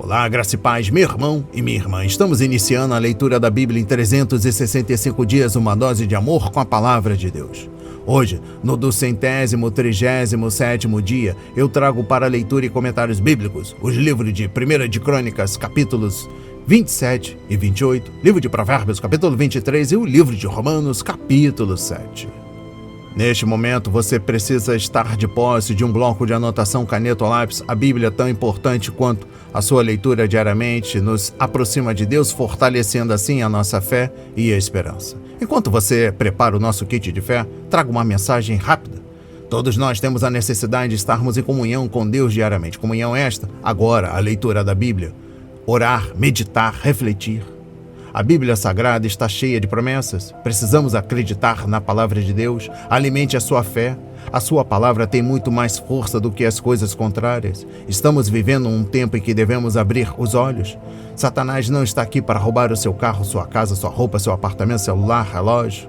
Olá, graça e paz, meu irmão e minha irmã. Estamos iniciando a leitura da Bíblia em 365 dias, uma dose de amor com a Palavra de Deus. Hoje, no 237º dia, eu trago para leitura e comentários bíblicos os livros de 1 de Crônicas, capítulos 27 e 28, livro de Provérbios, capítulo 23 e o livro de Romanos, capítulo 7. Neste momento, você precisa estar de posse de um bloco de anotação, caneta ou lápis. A Bíblia, tão importante quanto a sua leitura diariamente, nos aproxima de Deus, fortalecendo assim a nossa fé e a esperança. Enquanto você prepara o nosso kit de fé, trago uma mensagem rápida. Todos nós temos a necessidade de estarmos em comunhão com Deus diariamente. Comunhão esta, agora, a leitura da Bíblia. Orar, meditar, refletir. A Bíblia Sagrada está cheia de promessas. Precisamos acreditar na palavra de Deus. Alimente a sua fé. A sua palavra tem muito mais força do que as coisas contrárias. Estamos vivendo um tempo em que devemos abrir os olhos. Satanás não está aqui para roubar o seu carro, sua casa, sua roupa, seu apartamento, celular, relógio.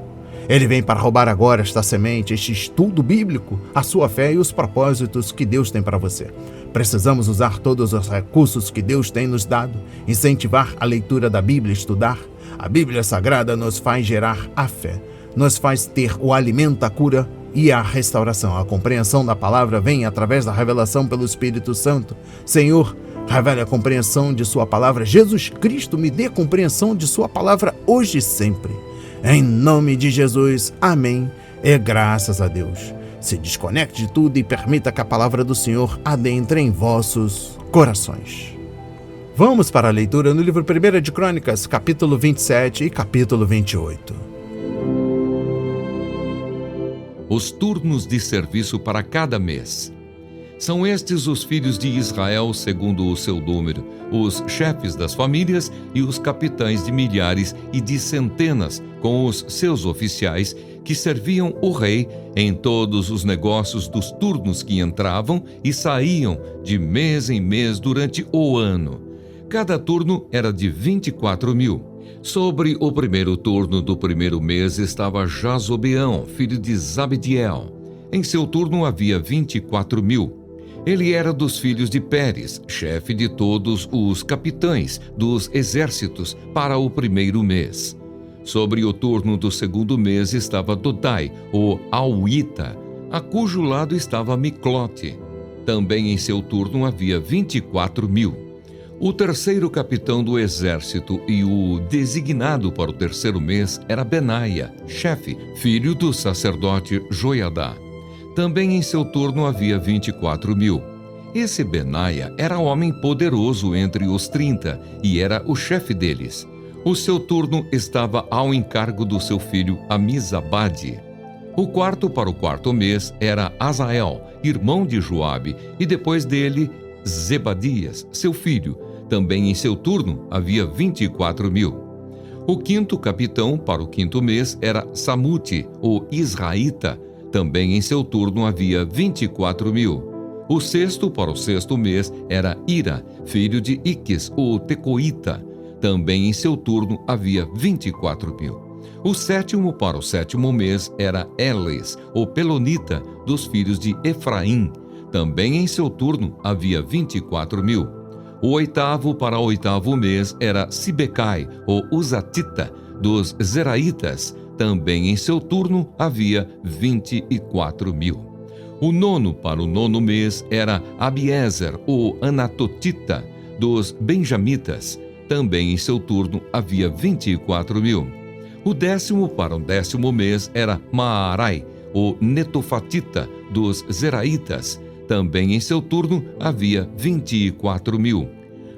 Ele vem para roubar agora esta semente, este estudo bíblico, a sua fé e os propósitos que Deus tem para você. Precisamos usar todos os recursos que Deus tem nos dado, incentivar a leitura da Bíblia, estudar. A Bíblia Sagrada nos faz gerar a fé, nos faz ter o alimento, a cura e a restauração. A compreensão da palavra vem através da revelação pelo Espírito Santo. Senhor, revele a compreensão de sua palavra. Jesus Cristo, me dê compreensão de sua palavra hoje e sempre. Em nome de Jesus, amém. E graças a Deus. Se desconecte de tudo e permita que a palavra do Senhor adentre em vossos corações. Vamos para a leitura no livro 1 de Crônicas, capítulo 27 e capítulo 28. Os turnos de serviço para cada mês. São estes os filhos de Israel, segundo o seu número, os chefes das famílias e os capitães de milhares e de centenas, com os seus oficiais, que serviam o rei em todos os negócios dos turnos que entravam e saíam de mês em mês durante o ano. Cada turno era de 24.000. Sobre o primeiro turno do primeiro mês estava Jazobeão, filho de Zabdiel. Em seu turno havia 24.000. Ele era dos filhos de Pérez, chefe de todos os capitães dos exércitos para o primeiro mês. Sobre o turno do segundo mês estava Dodai, o Auita, a cujo lado estava Miclote. Também em seu turno havia 24.000. O terceiro capitão do exército e o designado para o terceiro mês era Benaia, chefe, filho do sacerdote Joiadá. Também em seu turno havia 24.000. Esse Benaia era homem poderoso entre os 30 e era o chefe deles. O seu turno estava ao encargo do seu filho Amizabade. O quarto para o quarto mês era Azael, irmão de Joabe, e depois dele Zebadias, seu filho. Também em seu turno havia 24.000. O quinto capitão para o quinto mês era Samute, o Israelita. Também em seu turno havia 24.000. O sexto para o sexto mês era Ira, filho de Iques, o Tecoíta. Também em seu turno havia 24.000. O sétimo para o sétimo mês era Eles, o Pelonita, dos filhos de Efraim. Também em seu turno havia 24.000. O oitavo para o oitavo mês era Sibecai, o Uzatita, dos Zeraitas. Também em seu turno havia 24.000. O nono para o nono mês era Abiezer, o Anatotita, dos Benjamitas. Também em seu turno havia 24.000. O décimo para o décimo mês era Maarai, o Netofatita, dos Zeraitas. Também em seu turno havia 24.000.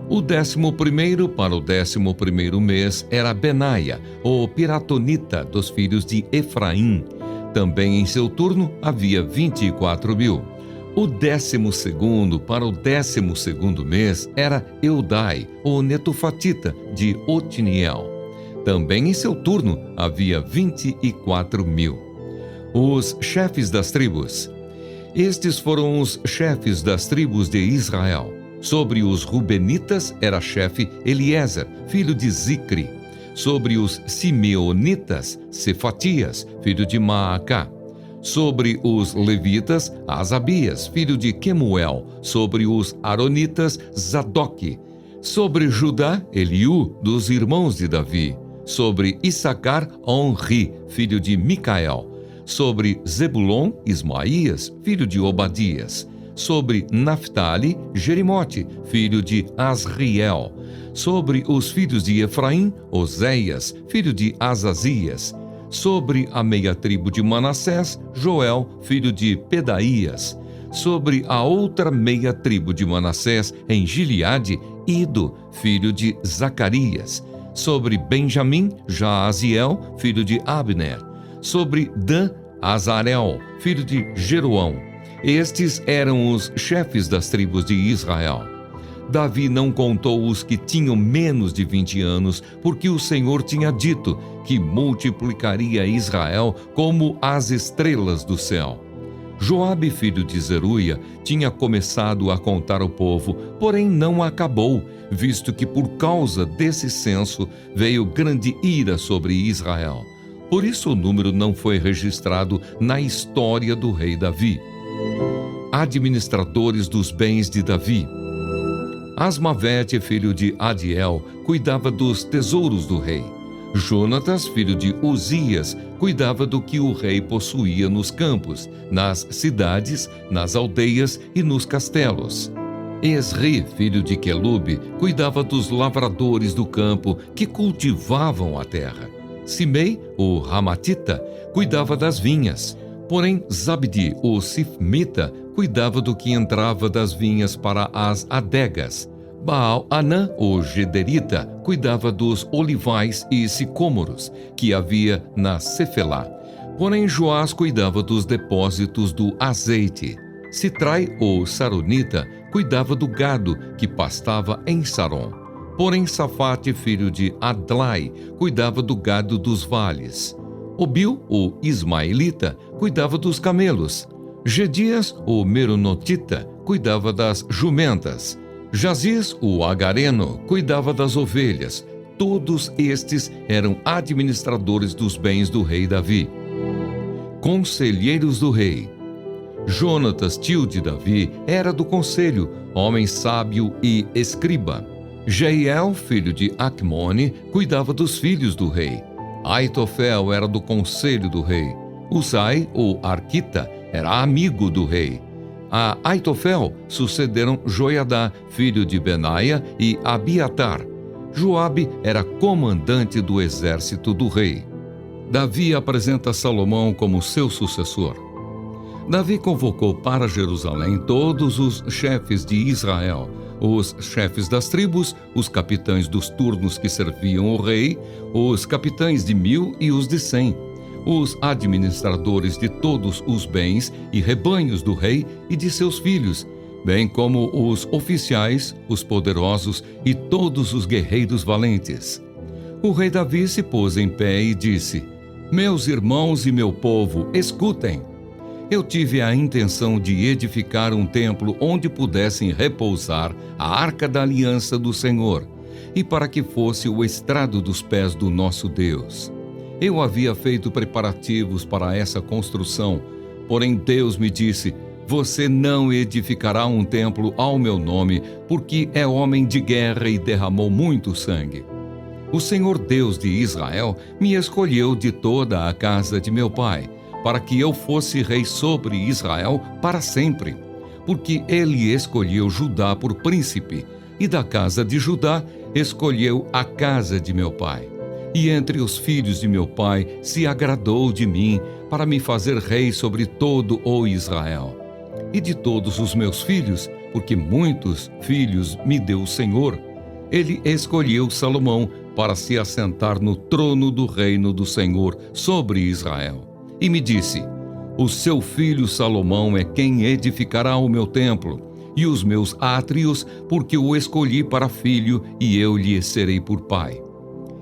O 11º para o 11º mês era Benaia, o Piratonita, dos filhos de Efraim. Também em seu turno havia 24.000. O 12º para o 12º mês era Eudai, o Netofatita, de Otiniel. Também em seu turno havia 24.000. Os chefes das tribos. Estes foram os chefes das tribos de Israel. Sobre os Rubenitas era chefe Eliezer, filho de Zicri. Sobre os Simeonitas, Cefatias, filho de Maacá. Sobre os levitas, Asabias, filho de Quemuel. Sobre os aronitas, Zadoque. Sobre Judá, Eliú, dos irmãos de Davi. Sobre Issacar, Onri, filho de Micael. Sobre Zebulon, Ismaías, filho de Obadias. Sobre Naftali, Jerimote, filho de Asriel. Sobre os filhos de Efraim, Oséias, filho de Azazias. Sobre a meia tribo de Manassés, Joel, filho de Pedaías. Sobre a outra meia tribo de Manassés, em Gileade, Ido, filho de Zacarias. Sobre Benjamim, Jaaziel, filho de Abner. Sobre Dan, Azarel, filho de Jeroão. Estes eram os chefes das tribos de Israel. Davi não contou os que tinham menos de 20 anos, porque o Senhor tinha dito que multiplicaria Israel como as estrelas do céu. Joabe, filho de Zeruia, tinha começado a contar o povo, porém não acabou, visto que por causa desse censo veio grande ira sobre Israel. Por isso o número não foi registrado na história do rei Davi. Administradores dos bens de Davi. Asmavete, filho de Adiel, cuidava dos tesouros do rei. Jonatas, filho de Uzias, cuidava do que o rei possuía nos campos, nas cidades, nas aldeias e nos castelos. Esri, filho de Quelube, cuidava dos lavradores do campo que cultivavam a terra. Simei, o Ramatita, cuidava das vinhas. Porém, Zabdi, o Sifmita, cuidava do que entrava das vinhas para as adegas. Baal-Anã, o Gederita, cuidava dos olivais e sicômoros que havia na Cefelá. Porém, Joás cuidava dos depósitos do azeite. Sitrai, o Saronita, cuidava do gado que pastava em Saron. Porém, Safate, filho de Adlai, cuidava do gado dos vales. Obil, o Ismaelita, cuidava dos camelos. Gedias, o Meronotita, cuidava das jumentas. Jaziz, o Agareno, cuidava das ovelhas. Todos estes eram administradores dos bens do rei Davi. Conselheiros do rei. Jonatas, tio de Davi, era do conselho, homem sábio e escriba. Jeiel, filho de Acmone, cuidava dos filhos do rei. Aitofel era do conselho do rei. Uzai, o Arquita, era amigo do rei. A Aitofel sucederam Joiadá, filho de Benaia, e Abiatar. Joabe era comandante do exército do rei. Davi apresenta Salomão como seu sucessor. Davi convocou para Jerusalém todos os chefes de Israel, os chefes das tribos, os capitães dos turnos que serviam o rei, os capitães de 1000 e os de 100, os administradores de todos os bens e rebanhos do rei e de seus filhos, bem como os oficiais, os poderosos e todos os guerreiros valentes. O rei Davi se pôs em pé e disse: Meus irmãos e meu povo, escutem. Eu tive a intenção de edificar um templo onde pudessem repousar a arca da aliança do Senhor, e para que fosse o estrado dos pés do nosso Deus. Eu havia feito preparativos para essa construção, porém Deus me disse: Você não edificará um templo ao meu nome, porque é homem de guerra e derramou muito sangue. O Senhor Deus de Israel me escolheu de toda a casa de meu pai, para que eu fosse rei sobre Israel para sempre, porque ele escolheu Judá por príncipe, e da casa de Judá escolheu a casa de meu pai. E entre os filhos de meu pai se agradou de mim, para me fazer rei sobre todo o Israel. E de todos os meus filhos, porque muitos filhos me deu o Senhor, ele escolheu Salomão para se assentar no trono do reino do Senhor sobre Israel. E me disse: O seu filho Salomão é quem edificará o meu templo e os meus átrios, porque o escolhi para filho e eu lhe serei por pai.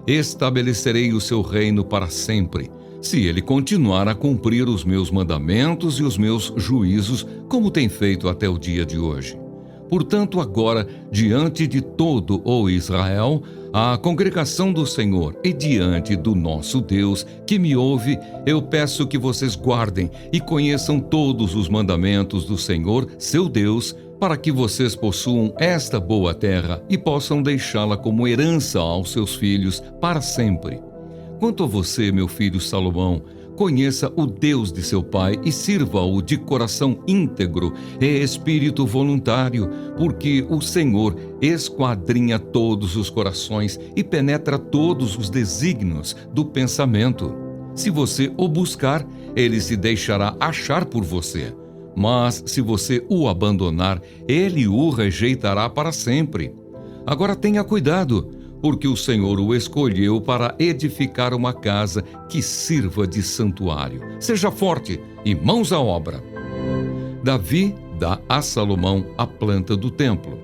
Estabelecerei o seu reino para sempre, se ele continuar a cumprir os meus mandamentos e os meus juízos, como tem feito até o dia de hoje. Portanto, agora, diante de todo o Israel, a congregação do Senhor e diante do nosso Deus que me ouve, eu peço que vocês guardem e conheçam todos os mandamentos do Senhor, seu Deus, para que vocês possuam esta boa terra e possam deixá-la como herança aos seus filhos para sempre. Quanto a você, meu filho Salomão, conheça o Deus de seu pai e sirva-o de coração íntegro e espírito voluntário, porque o Senhor esquadrinha todos os corações e penetra todos os desígnios do pensamento. Se você o buscar, ele se deixará achar por você. Mas se você o abandonar, ele o rejeitará para sempre. Agora tenha cuidado, porque o Senhor o escolheu para edificar uma casa que sirva de santuário. Seja forte e mãos à obra. Davi dá a Salomão a planta do templo.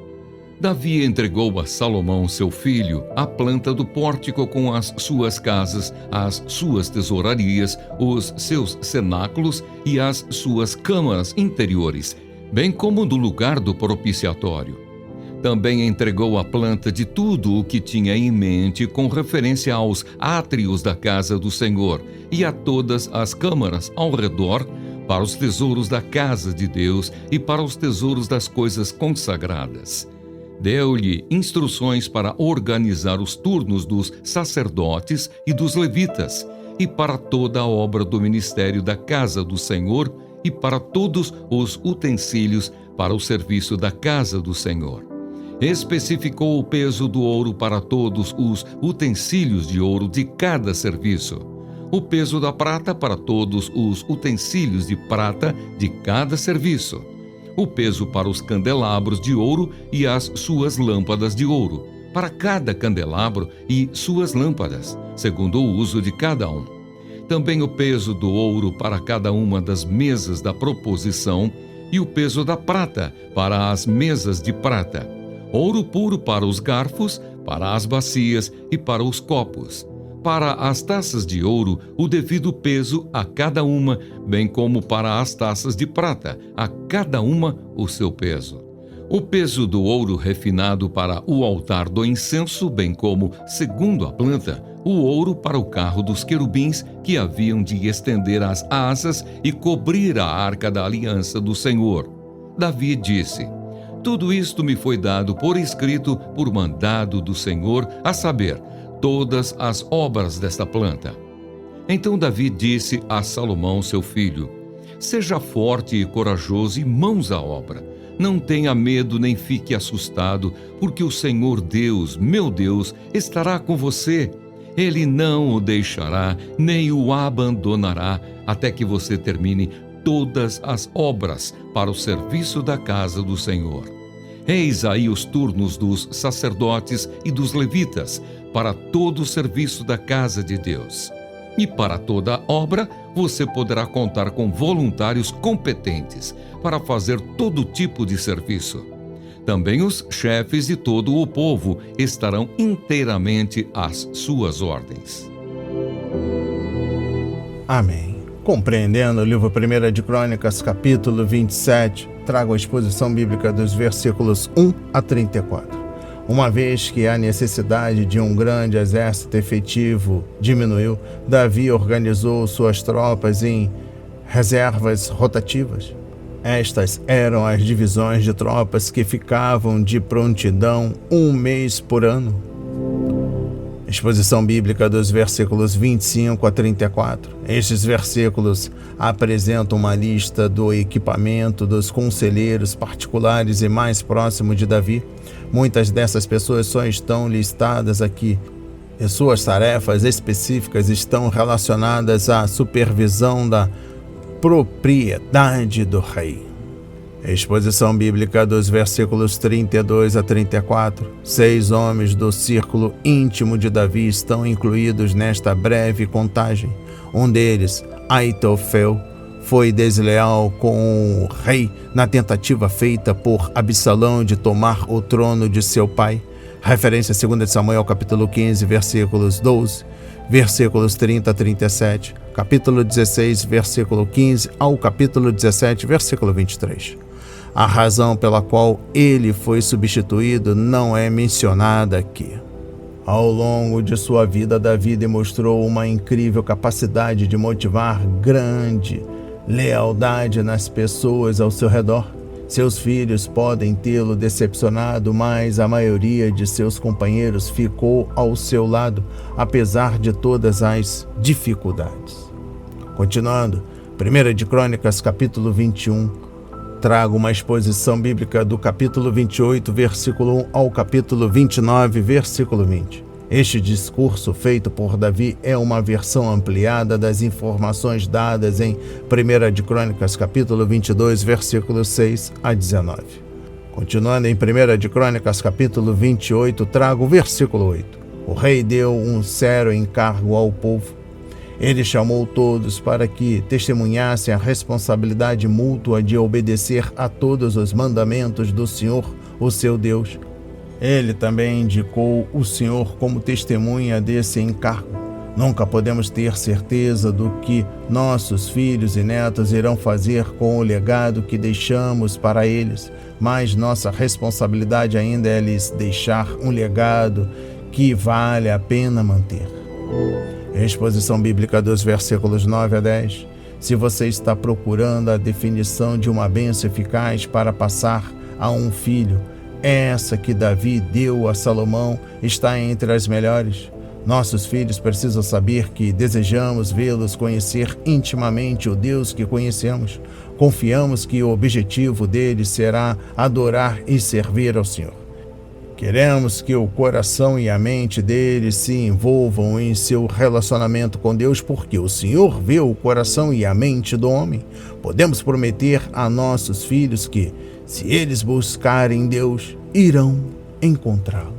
Davi entregou a Salomão, seu filho, a planta do pórtico com as suas casas, as suas tesourarias, os seus cenáculos e as suas câmaras interiores, bem como do lugar do propiciatório. Também entregou a planta de tudo o que tinha em mente com referência aos átrios da casa do Senhor e a todas as câmaras ao redor, para os tesouros da casa de Deus e para os tesouros das coisas consagradas. Deu-lhe instruções para organizar os turnos dos sacerdotes e dos levitas, e para toda a obra do ministério da casa do Senhor, e para todos os utensílios para o serviço da casa do Senhor. Especificou o peso do ouro para todos os utensílios de ouro de cada serviço, o peso da prata para todos os utensílios de prata de cada serviço, o peso para os candelabros de ouro e as suas lâmpadas de ouro, para cada candelabro e suas lâmpadas, segundo o uso de cada um. Também o peso do ouro para cada uma das mesas da proposição e o peso da prata para as mesas de prata, ouro puro para os garfos, para as bacias e para os copos. Para as taças de ouro, o devido peso a cada uma, bem como para as taças de prata, a cada uma o seu peso. O peso do ouro refinado para o altar do incenso, bem como, segundo a planta, o ouro para o carro dos querubins que haviam de estender as asas e cobrir a arca da aliança do Senhor. Davi disse: tudo isto me foi dado por escrito por mandado do Senhor, a saber, todas as obras desta planta. Então Davi disse a Salomão, seu filho: seja forte e corajoso e mãos à obra. Não tenha medo nem fique assustado, porque o Senhor Deus, meu Deus, estará com você. Ele não o deixará, nem o abandonará, até que você termine todas as obras para o serviço da casa do Senhor. Eis aí os turnos dos sacerdotes e dos levitas, para todo o serviço da casa de Deus. E para toda obra, você poderá contar com voluntários competentes para fazer todo tipo de serviço. Também os chefes de todo o povo estarão inteiramente às suas ordens. Amém. Compreendendo o livro 1 de Crônicas, capítulo 27, trago a exposição bíblica dos versículos 1 a 34. Uma vez que a necessidade de um grande exército efetivo diminuiu, Davi organizou suas tropas em reservas rotativas. Estas eram as divisões de tropas que ficavam de prontidão um mês por ano. Exposição bíblica dos versículos 25 a 34. Estes versículos apresentam uma lista do equipamento dos conselheiros particulares e mais próximos de Davi. Muitas dessas pessoas só estão listadas aqui, e suas tarefas específicas estão relacionadas à supervisão da propriedade do rei. Exposição bíblica dos versículos 32 a 34. 6 homens do círculo íntimo de Davi estão incluídos nesta breve contagem. Um deles, Aitofel, foi desleal com o rei na tentativa feita por Absalão de tomar o trono de seu pai. Referência a 2 Samuel, capítulo 15, versículos 12, versículos 30 a 37, capítulo 16, versículo 15 ao capítulo 17, versículo 23. A razão pela qual ele foi substituído não é mencionada aqui. Ao longo de sua vida, Davi demonstrou uma incrível capacidade de motivar grande lealdade nas pessoas ao seu redor. Seus filhos podem tê-lo decepcionado, mas a maioria de seus companheiros ficou ao seu lado, apesar de todas as dificuldades. Continuando, 1 de Crônicas, capítulo 21, trago uma exposição bíblica do capítulo 28, versículo 1 ao capítulo 29, versículo 20. Este discurso feito por Davi é uma versão ampliada das informações dadas em 1 de Crônicas, capítulo 22, versículos 6 a 19. Continuando em 1 de Crônicas, capítulo 28, trago o versículo 8. O rei deu um sério encargo ao povo. Ele chamou todos para que testemunhassem a responsabilidade mútua de obedecer a todos os mandamentos do Senhor, o seu Deus. Ele também indicou o Senhor como testemunha desse encargo. Nunca podemos ter certeza do que nossos filhos e netos irão fazer com o legado que deixamos para eles, mas nossa responsabilidade ainda é lhes deixar um legado que vale a pena manter. Exposição bíblica dos versículos 9 a 10. Se você está procurando a definição de uma bênção eficaz para passar a um filho, essa que Davi deu a Salomão está entre as melhores. Nossos filhos precisam saber que desejamos vê-los conhecer intimamente o Deus que conhecemos. Confiamos que o objetivo deles será adorar e servir ao Senhor. Queremos que o coração e a mente deles se envolvam em seu relacionamento com Deus, porque o Senhor vê o coração e a mente do homem. Podemos prometer a nossos filhos que, se eles buscarem Deus, irão encontrá-lo.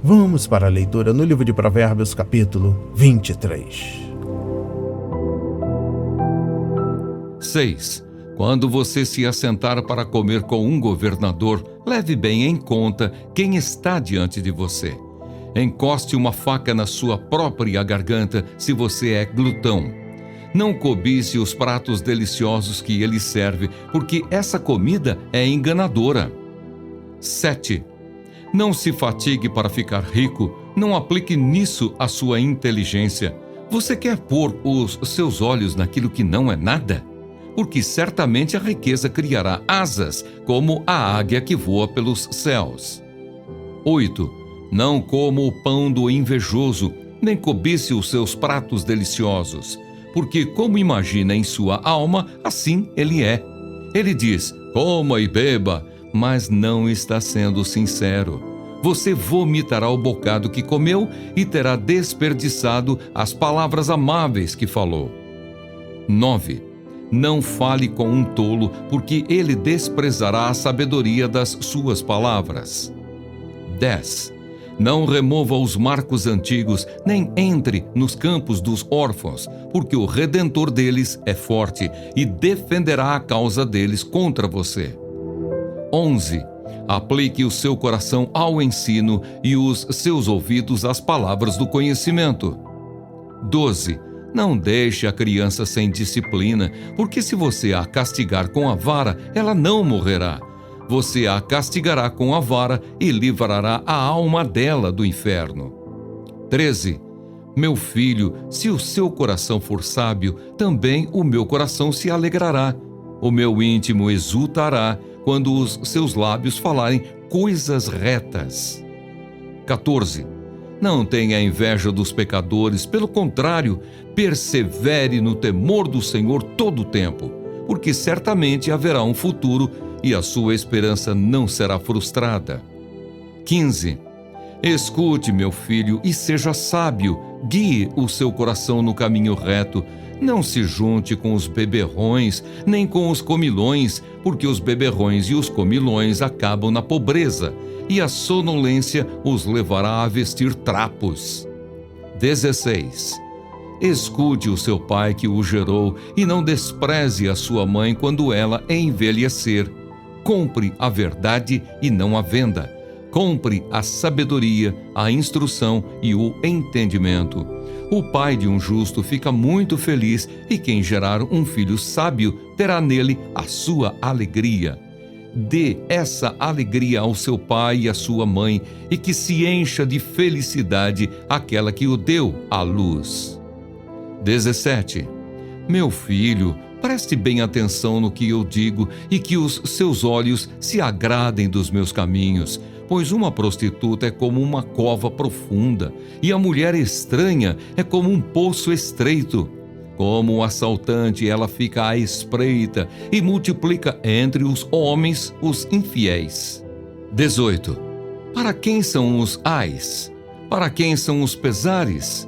Vamos para a leitura no livro de Provérbios, capítulo 23. 6. Quando você se assentar para comer com um governador, leve bem em conta quem está diante de você. Encoste uma faca na sua própria garganta se você é glutão. Não cobice os pratos deliciosos que ele serve, porque essa comida é enganadora. 7. Não se fatigue para ficar rico, não aplique nisso a sua inteligência. Você quer pôr os seus olhos naquilo que não é nada? Porque certamente a riqueza criará asas, como a águia que voa pelos céus. 8. Não coma o pão do invejoso, nem cobice os seus pratos deliciosos, porque como imagina em sua alma, assim ele é. Ele diz, coma e beba, mas não está sendo sincero. Você vomitará o bocado que comeu e terá desperdiçado as palavras amáveis que falou. 9. Não fale com um tolo, porque ele desprezará a sabedoria das suas palavras. 10. Não remova os marcos antigos, nem entre nos campos dos órfãos, porque o Redentor deles é forte e defenderá a causa deles contra você. 11. Aplique o seu coração ao ensino e os seus ouvidos às palavras do conhecimento. 12. Não deixe a criança sem disciplina, porque se você a castigar com a vara, ela não morrerá. Você a castigará com a vara e livrará a alma dela do inferno. 13. Meu filho, se o seu coração for sábio, também o meu coração se alegrará. O meu íntimo exultará quando os seus lábios falarem coisas retas. 14. Não tenha inveja dos pecadores, pelo contrário, persevere no temor do Senhor todo o tempo, porque certamente haverá um futuro e a sua esperança não será frustrada. 15. Escute, meu filho, e seja sábio, guie o seu coração no caminho reto. Não se junte com os beberrões, nem com os comilões, porque os beberrões e os comilões acabam na pobreza, e a sonolência os levará a vestir trapos. 16. Escute o seu pai que o gerou, e não despreze a sua mãe quando ela envelhecer. Compre a verdade e não a venda. Compre a sabedoria, a instrução e o entendimento. O pai de um justo fica muito feliz, e quem gerar um filho sábio terá nele a sua alegria. Dê essa alegria ao seu pai e à sua mãe, e que se encha de felicidade aquela que o deu à luz. 17. Meu filho, Preste bem atenção no que eu digo e que os seus olhos se agradem dos meus caminhos, pois uma prostituta é como uma cova profunda e a mulher estranha é como um poço estreito. Como um assaltante, ela fica à espreita e multiplica entre os homens os infiéis. 18. Para quem são os ais? Para quem são os pesares?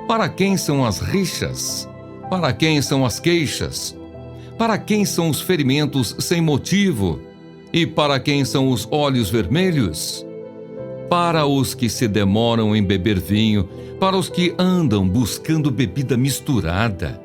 Para quem são as rixas? Para quem são as queixas? Para quem são os ferimentos sem motivo? E para quem são os olhos vermelhos? Para os que se demoram em beber vinho, para os que andam buscando bebida misturada.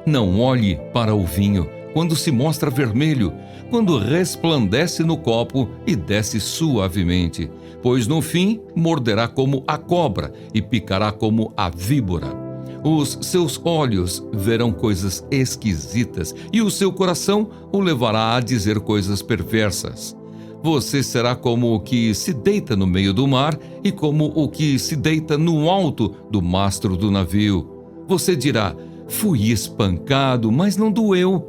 Não olhe para o vinho quando se mostra vermelho, quando resplandece no copo e desce suavemente, pois no fim morderá como a cobra e picará como a víbora. Os seus olhos verão coisas esquisitas e o seu coração o levará a dizer coisas perversas. Você será como o que se deita no meio do mar e como o que se deita no alto do mastro do navio. Você dirá: fui espancado, mas não doeu.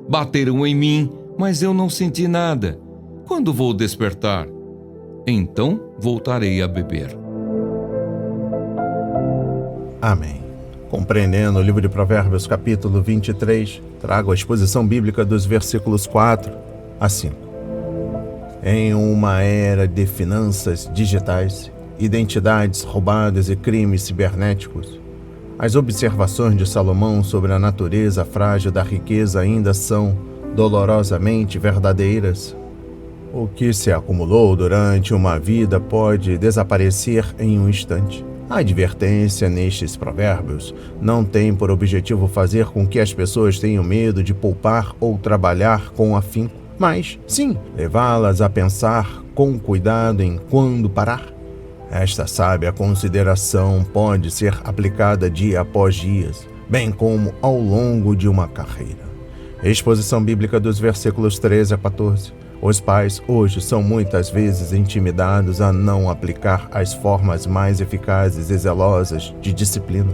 Bateram em mim, mas eu não senti nada. Quando vou despertar? Então voltarei a beber. Amém. Compreendendo o livro de Provérbios, capítulo 23, trago a exposição bíblica dos versículos 4 a 5. Em uma era de finanças digitais, identidades roubadas e crimes cibernéticos, as observações de Salomão sobre a natureza frágil da riqueza ainda são dolorosamente verdadeiras. O que se acumulou durante uma vida pode desaparecer em um instante. A advertência nestes provérbios não tem por objetivo fazer com que as pessoas tenham medo de poupar ou trabalhar com afinco, mas, sim, levá-las a pensar com cuidado em quando parar. Esta sábia consideração pode ser aplicada dia após dia, bem como ao longo de uma carreira. Exposição bíblica dos versículos 13 a 14. Os pais hoje são muitas vezes intimidados a não aplicar as formas mais eficazes e zelosas de disciplina.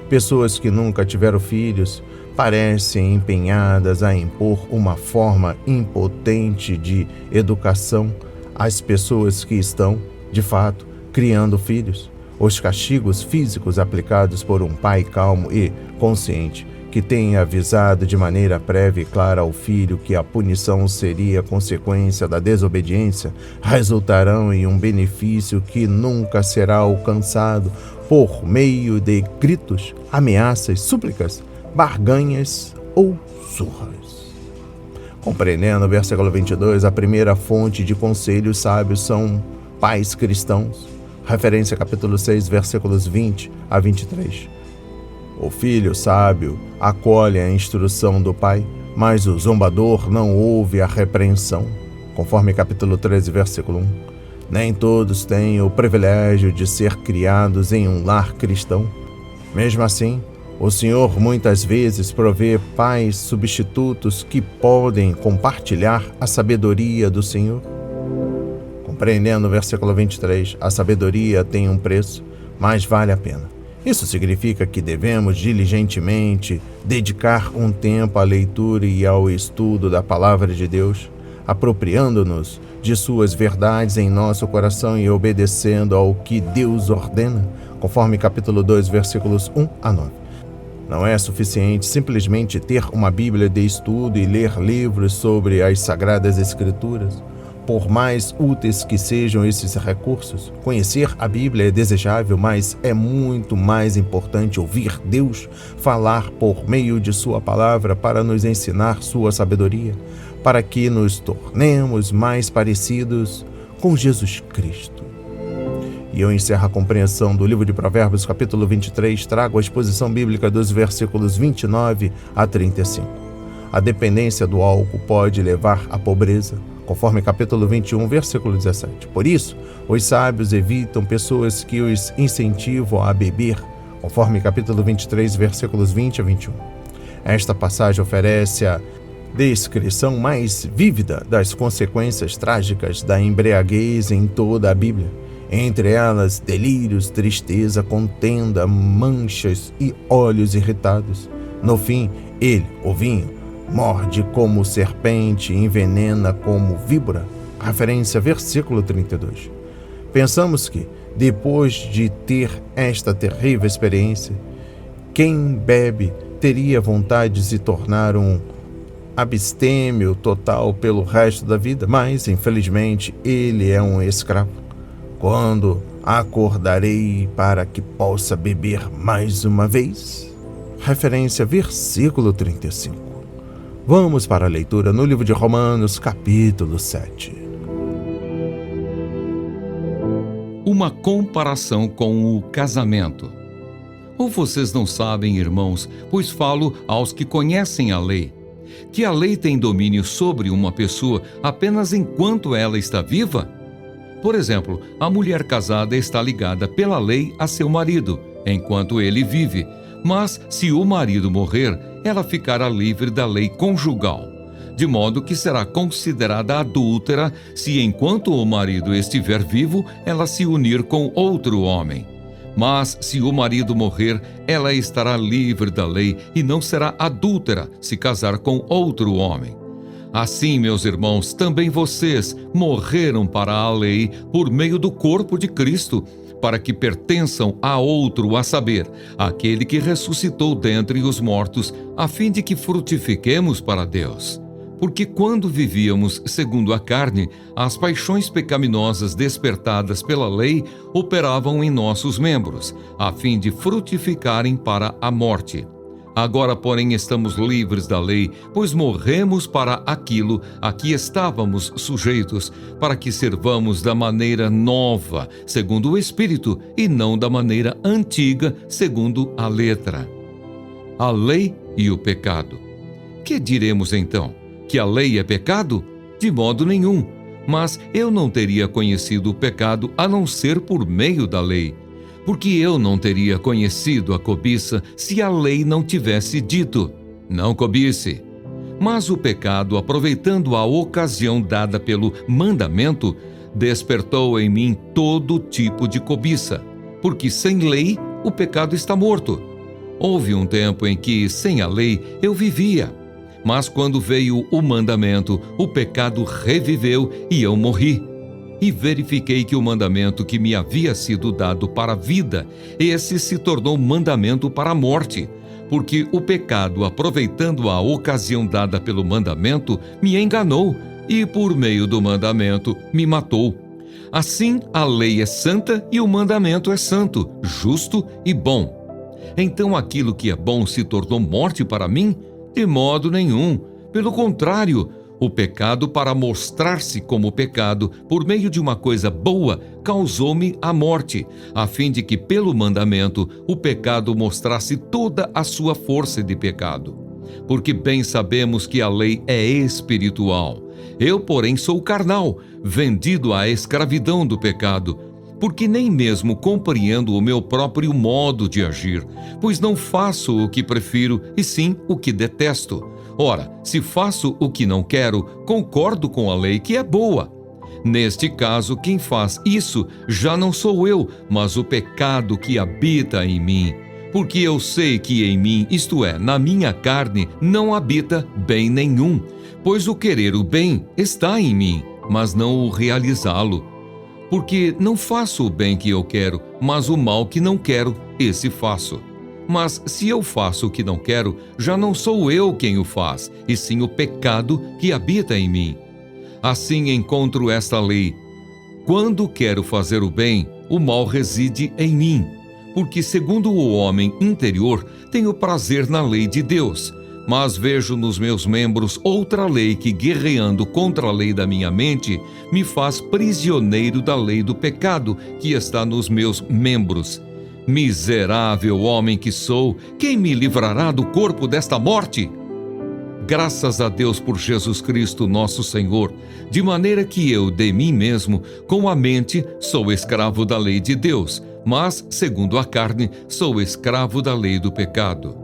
Pessoas que nunca tiveram filhos parecem empenhadas a impor uma forma impotente de educação às pessoas que estão, de fato, criando filhos. Os castigos físicos aplicados por um pai calmo e consciente que tenha avisado de maneira prévia e clara ao filho que a punição seria consequência da desobediência, resultarão em um benefício que nunca será alcançado por meio de gritos, ameaças, súplicas, barganhas ou surras. Compreendendo o versículo 22, a primeira fonte de conselhos sábios são pais cristãos. Referência capítulo 6, versículos 20 a 23. O filho sábio acolhe a instrução do pai, mas o zombador não ouve a repreensão. Conforme capítulo 13, versículo 1. Nem todos têm o privilégio de ser criados em um lar cristão. Mesmo assim, o Senhor muitas vezes provê pais substitutos que podem compartilhar a sabedoria do Senhor. Compreendendo o versículo 23, a sabedoria tem um preço, mas vale a pena. Isso significa que devemos diligentemente dedicar um tempo à leitura e ao estudo da Palavra de Deus, apropriando-nos de suas verdades em nosso coração e obedecendo ao que Deus ordena, conforme capítulo 2, versículos 1 a 9. Não é suficiente simplesmente ter uma Bíblia de estudo e ler livros sobre as Sagradas Escrituras. Por mais úteis que sejam esses recursos, conhecer a Bíblia é desejável, mas é muito mais importante ouvir Deus falar por meio de sua palavra para nos ensinar sua sabedoria, para que nos tornemos mais parecidos com Jesus Cristo. E eu encerro a compreensão do livro de Provérbios, capítulo 23, trago a exposição bíblica dos versículos 29 a 35. A dependência do álcool pode levar à pobreza, conforme capítulo 21, versículo 17. Por isso, os sábios evitam pessoas que os incentivam a beber, conforme capítulo 23, versículos 20 a 21. Esta passagem oferece a descrição mais vívida das consequências trágicas da embriaguez em toda a Bíblia. Entre elas, delírios, tristeza, contenda, manchas e olhos irritados. No fim, ele, o vinho, morde como serpente e envenena como víbora. Referência versículo 32. Pensamos que, depois de ter esta terrível experiência, quem bebe teria vontade de se tornar um abstêmio total pelo resto da vida, mas, infelizmente, ele é um escravo. Quando acordarei para que possa beber mais uma vez? Referência versículo 35. Vamos para a leitura no livro de Romanos, capítulo 7. Uma comparação com o casamento. Ou vocês não sabem, irmãos, pois falo aos que conhecem a lei, que a lei tem domínio sobre uma pessoa apenas enquanto ela está viva? Por exemplo, a mulher casada está ligada pela lei a seu marido, enquanto ele vive, mas se o marido morrer, ela ficará livre da lei conjugal, de modo que será considerada adúltera se enquanto o marido estiver vivo, ela se unir com outro homem. Mas se o marido morrer, ela estará livre da lei e não será adúltera se casar com outro homem. Assim, meus irmãos, também vocês morreram para a lei por meio do corpo de Cristo, para que pertençam a outro, a saber, aquele que ressuscitou dentre os mortos, a fim de que frutifiquemos para Deus. Porque quando vivíamos segundo a carne, as paixões pecaminosas despertadas pela lei operavam em nossos membros, a fim de frutificarem para a morte. Agora, porém, estamos livres da lei, pois morremos para aquilo a que estávamos sujeitos, para que servamos da maneira nova, segundo o Espírito, e não da maneira antiga, segundo a letra. A lei e o pecado. Que diremos então? Que a lei é pecado? De modo nenhum. Mas eu não teria conhecido o pecado a não ser por meio da lei. Porque eu não teria conhecido a cobiça se a lei não tivesse dito: não cobice. Mas o pecado, aproveitando a ocasião dada pelo mandamento, despertou em mim todo tipo de cobiça. Porque sem lei, o pecado está morto. Houve um tempo em que, sem a lei, eu vivia. Mas quando veio o mandamento, o pecado reviveu e eu morri. E verifiquei que o mandamento que me havia sido dado para a vida, esse se tornou mandamento para a morte. Porque o pecado, aproveitando a ocasião dada pelo mandamento, me enganou e, por meio do mandamento, me matou. Assim, a lei é santa e o mandamento é santo, justo e bom. Então aquilo que é bom se tornou morte para mim? De modo nenhum. Pelo contrário, o pecado, para mostrar-se como pecado, por meio de uma coisa boa, causou-me a morte, a fim de que, pelo mandamento, o pecado mostrasse toda a sua força de pecado. Porque bem sabemos que a lei é espiritual. Eu, porém, sou carnal, vendido à escravidão do pecado, porque nem mesmo compreendo o meu próprio modo de agir, pois não faço o que prefiro, e sim o que detesto. Ora, se faço o que não quero, concordo com a lei que é boa. Neste caso, quem faz isso já não sou eu, mas o pecado que habita em mim. Porque eu sei que em mim, isto é, na minha carne, não habita bem nenhum, pois o querer o bem está em mim, mas não o realizá-lo. Porque não faço o bem que eu quero, mas o mal que não quero, esse faço. Mas se eu faço o que não quero, já não sou eu quem o faz, e sim o pecado que habita em mim. Assim encontro esta lei: quando quero fazer o bem, o mal reside em mim. Porque segundo o homem interior, tenho prazer na lei de Deus. Mas vejo nos meus membros outra lei que, guerreando contra a lei da minha mente, me faz prisioneiro da lei do pecado que está nos meus membros. Miserável homem que sou, quem me livrará do corpo desta morte? Graças a Deus por Jesus Cristo, nosso Senhor, de maneira que eu, de mim mesmo, com a mente, sou escravo da lei de Deus, mas, segundo a carne, sou escravo da lei do pecado.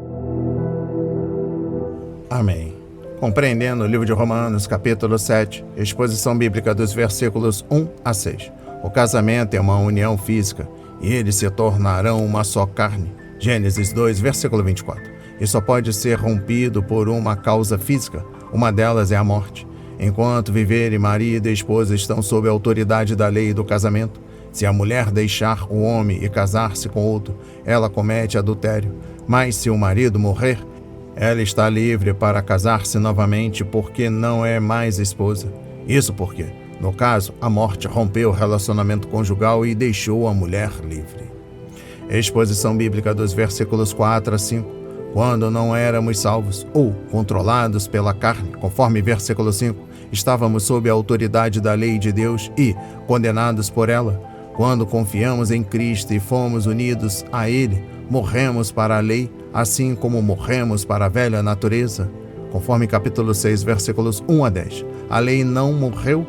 Amém. Compreendendo o livro de Romanos, capítulo 7, exposição bíblica dos versículos 1 a 6. O casamento é uma união física, e eles se tornarão uma só carne. Gênesis 2, versículo 24. e só pode ser rompido por uma causa física. Uma delas é a morte. Enquanto viverem, marido e esposa estão sob a autoridade da lei do casamento. Se a mulher deixar o homem e casar-se com outro, ela comete adultério. Mas se o marido morrer, ela está livre para casar-se novamente porque não é mais esposa. Isso porque, no caso, a morte rompeu o relacionamento conjugal e deixou a mulher livre. Exposição bíblica dos versículos 4 a 5. Quando não éramos salvos ou controlados pela carne, conforme versículo 5, estávamos sob a autoridade da lei de Deus e condenados por ela. Quando confiamos em Cristo e fomos unidos a Ele, morremos para a lei, assim como morremos para a velha natureza. Conforme capítulo 6, versículos 1 a 10. A lei não morreu,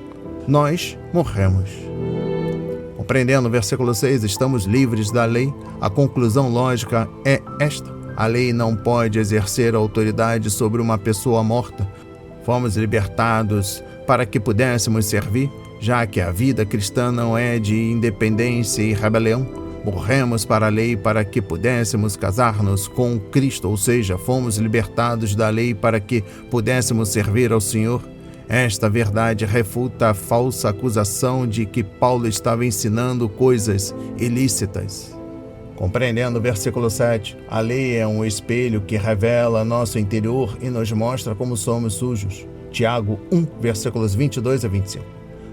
nós morremos. Compreendendo o versículo 6, estamos livres da lei. A conclusão lógica é esta: a lei não pode exercer autoridade sobre uma pessoa morta. Fomos libertados para que pudéssemos servir, já que a vida cristã não é de independência e rebelião. Morremos para a lei para que pudéssemos casar-nos com Cristo, ou seja, fomos libertados da lei para que pudéssemos servir ao Senhor. Esta verdade refuta a falsa acusação de que Paulo estava ensinando coisas ilícitas. Compreendendo o versículo 7, a lei é um espelho que revela nosso interior e nos mostra como somos sujos. Tiago 1, versículos 22 a 25.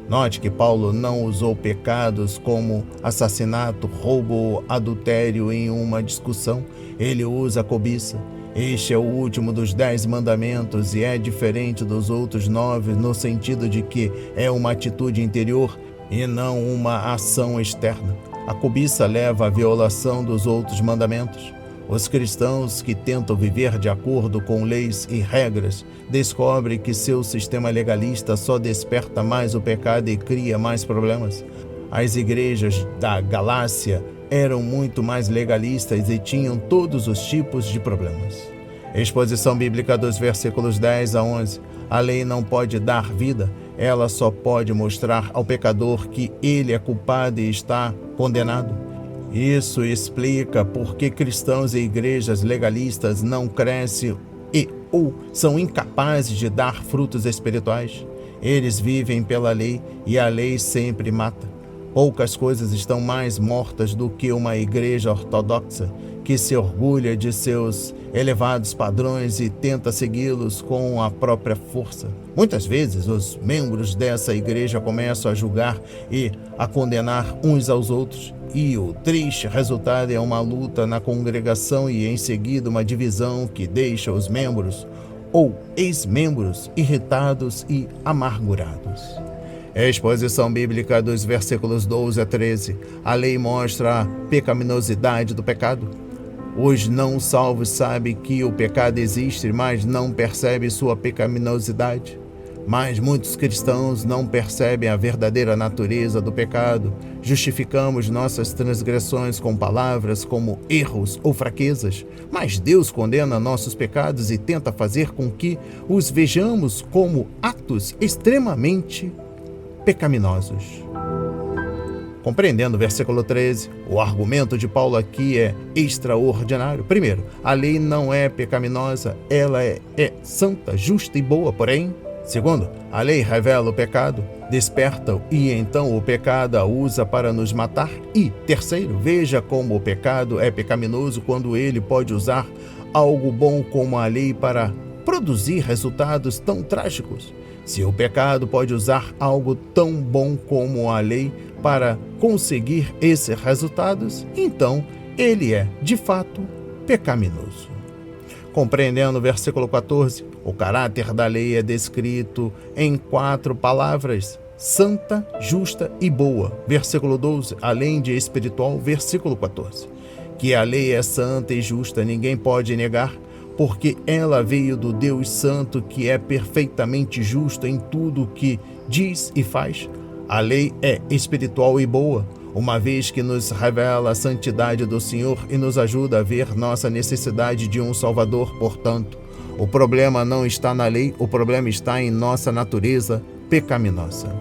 Note que Paulo não usou pecados como assassinato, roubo ou adultério em uma discussão. Ele usa a cobiça. Este é o último dos 10 mandamentos e é diferente dos outros 9 no sentido de que é uma atitude interior e não uma ação externa. A cobiça leva à violação dos outros mandamentos. Os cristãos que tentam viver de acordo com leis e regras descobrem que seu sistema legalista só desperta mais o pecado e cria mais problemas. As igrejas da Galácia eram muito mais legalistas e tinham todos os tipos de problemas. Exposição bíblica dos versículos 10 a 11. A lei não pode dar vida, ela só pode mostrar ao pecador que ele é culpado e está condenado. Isso explica por que cristãos e igrejas legalistas não crescem ou são incapazes de dar frutos espirituais. Eles vivem pela lei e a lei sempre mata. Poucas coisas estão mais mortas do que uma igreja ortodoxa que se orgulha de seus elevados padrões e tenta segui-los com a própria força. Muitas vezes, os membros dessa igreja começam a julgar e a condenar uns aos outros, e o triste resultado é uma luta na congregação e, em seguida, uma divisão que deixa os membros ou ex-membros irritados e amargurados. Exposição bíblica dos versículos 12 a 13. A lei mostra a pecaminosidade do pecado. Os não salvos sabem que o pecado existe, mas não percebem sua pecaminosidade. Mas muitos cristãos não percebem a verdadeira natureza do pecado. Justificamos nossas transgressões com palavras como erros ou fraquezas, mas Deus condena nossos pecados e tenta fazer com que os vejamos como atos extremamente pecaminosos. Compreendendo o versículo 13, o argumento de Paulo aqui é extraordinário. Primeiro, a lei não é pecaminosa, ela é santa, justa e boa, porém. Segundo, a lei revela o pecado, desperta-o e então o pecado a usa para nos matar. E terceiro, veja como o pecado é pecaminoso quando ele pode usar algo bom como a lei para produzir resultados tão trágicos. Se o pecado pode usar algo tão bom como a lei para conseguir esses resultados, então ele é, de fato, pecaminoso. Compreendendo o versículo 14, o caráter da lei é descrito em 4 palavras: santa, justa e boa. Versículo 12, além de espiritual. Versículo 14, que a lei é santa e justa, ninguém pode negar, porque ela veio do Deus Santo, que é perfeitamente justo em tudo o que diz e faz. A lei é espiritual e boa, uma vez que nos revela a santidade do Senhor e nos ajuda a ver nossa necessidade de um Salvador. Portanto, o problema não está na lei, o problema está em nossa natureza pecaminosa.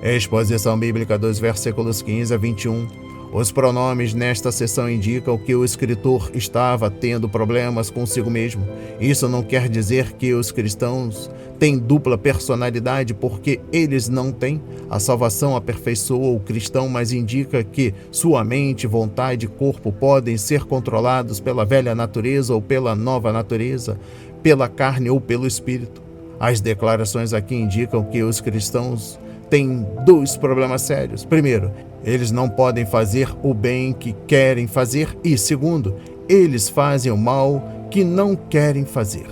Exposição bíblica dos versículos 15 a 21. Os pronomes nesta seção indicam que o escritor estava tendo problemas consigo mesmo. Isso não quer dizer que os cristãos têm dupla personalidade, porque eles não têm. A salvação aperfeiçoa o cristão, mas indica que sua mente, vontade e corpo podem ser controlados pela velha natureza ou pela nova natureza, pela carne ou pelo espírito. As declarações aqui indicam que os cristãos têm dois problemas sérios. Primeiro, eles não podem fazer o bem que querem fazer, e segundo, eles fazem o mal que não querem fazer.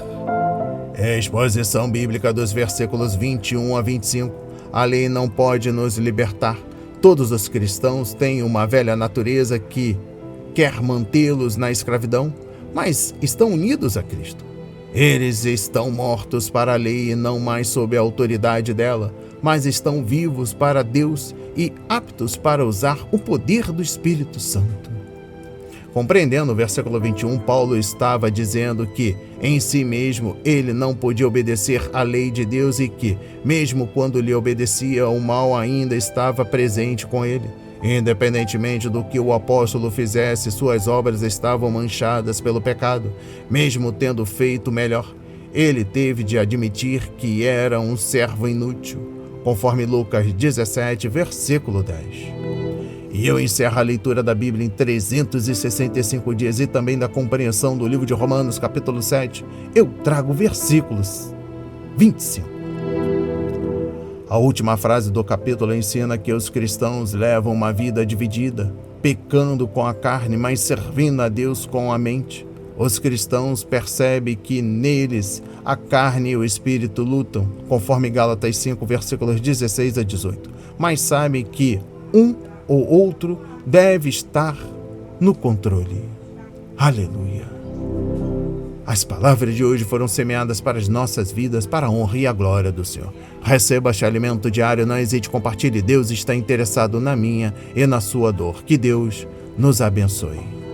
Exposição bíblica dos versículos 21 a 25. A lei não pode nos libertar. Todos os cristãos têm uma velha natureza que quer mantê-los na escravidão, mas estão unidos a Cristo. Eles estão mortos para a lei e não mais sob a autoridade dela, mas estão vivos para Deus e aptos para usar o poder do Espírito Santo. Compreendendo o versículo 21, Paulo estava dizendo que, em si mesmo, ele não podia obedecer à lei de Deus e que, mesmo quando lhe obedecia, o mal ainda estava presente com ele. Independentemente do que o apóstolo fizesse, suas obras estavam manchadas pelo pecado. Mesmo tendo feito melhor, ele teve de admitir que era um servo inútil, conforme Lucas 17, versículo 10. E eu encerro a leitura da Bíblia em 365 dias e também da compreensão do livro de Romanos, capítulo 7. Eu trago versículos 25. A última frase do capítulo ensina que os cristãos levam uma vida dividida, pecando com a carne, mas servindo a Deus com a mente. Os cristãos percebem que neles a carne e o espírito lutam, conforme Gálatas 5, versículos 16 a 18, mas sabem que um ou outro deve estar no controle. Aleluia! As palavras de hoje foram semeadas para as nossas vidas, para a honra e a glória do Senhor. Receba este alimento diário, não hesite, compartilhe. Deus está interessado na minha e na sua dor. Que Deus nos abençoe.